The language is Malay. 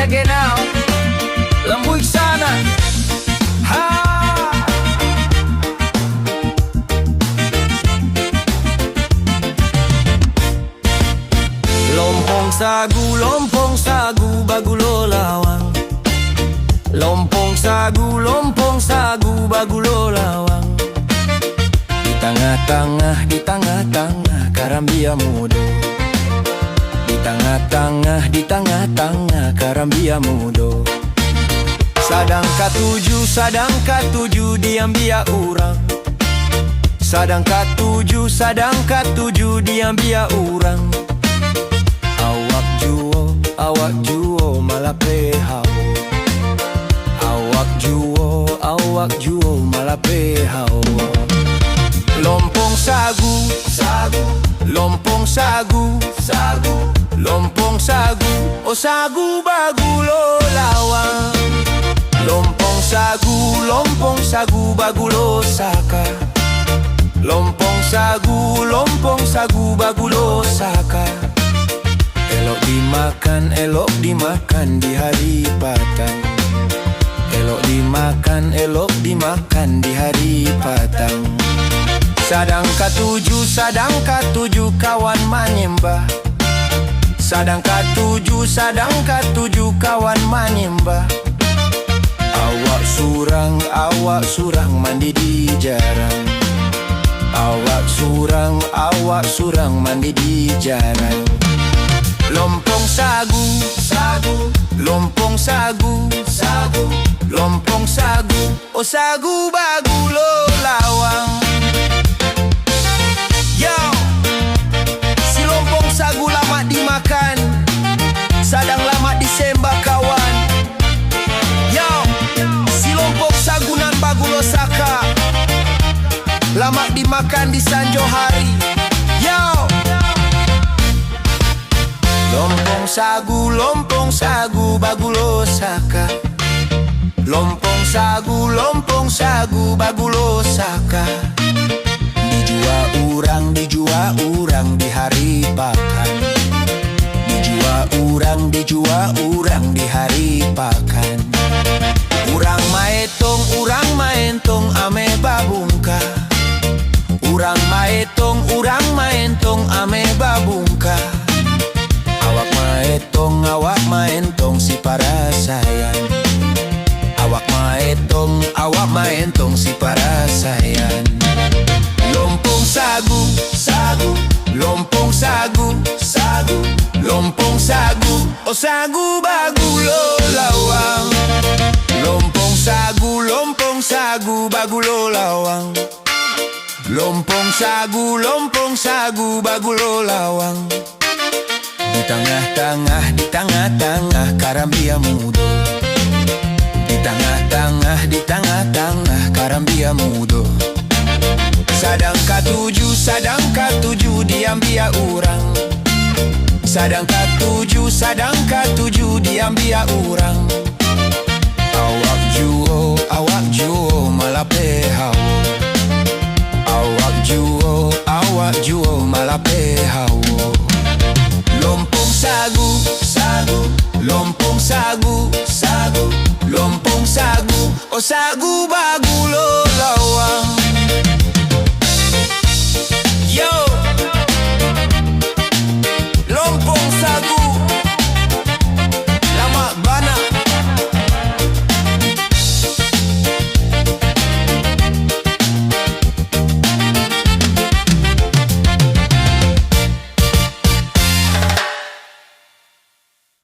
check it out. Lambuig sana. Ha! Lompong sagu, bagulo lawang. Lompong sagu, bagulo lawang. Di tengah-tengah, karambia mudo. Di tengah-tengah, karambia mudo. Sadang katuju, diambia urang. Sadang katuju, diambia urang. Awak juo, malapehau. Awak juo, malapehau. Lompong sagu, lompong sagu, lompong sagu, o sagu bagulo lawang. Lompong sagu, bagulo saka. Lompong sagu, bagulo saka. Elok dimakan di hari patang. Elok dimakan di hari patang. Sadang katuju, kawan manyembah. Sadang katuju, kawan manyembah. Awak surang, mandi di jarang. Awak surang, mandi di jarang. Lompong sagu, lompong sagu, lompong sagu, o sagu bagulo lawang. Yo, si lompong sagu lama dimakan, sadang lama disembah kawan. Yo, si lompong sagu nan bagulo saka, lama dimakan di sanjo hari. Yo, lompong sagu, bagulo saka. Lompong sagu, bagulo saka. Dijua urang di hari pakan. Dijua urang di hari pakan. Urang maentong, ame babungka. Urang maentong, ame babungka. Awak maentong si para sayang. Awak maentong si para sayang. Lompong sagu, lompong sagu, lompong sagu, o sagu bagulo lawang. Lompong sagu, bagulo lawang. Lompong sagu, bagulo lawang. Di tengah-tengah, karambia mudo. Di tengah-tengah, karambia mudo. Sadang katuju, diambia urang. Sadang katuju, diambia urang. Awak juo, malape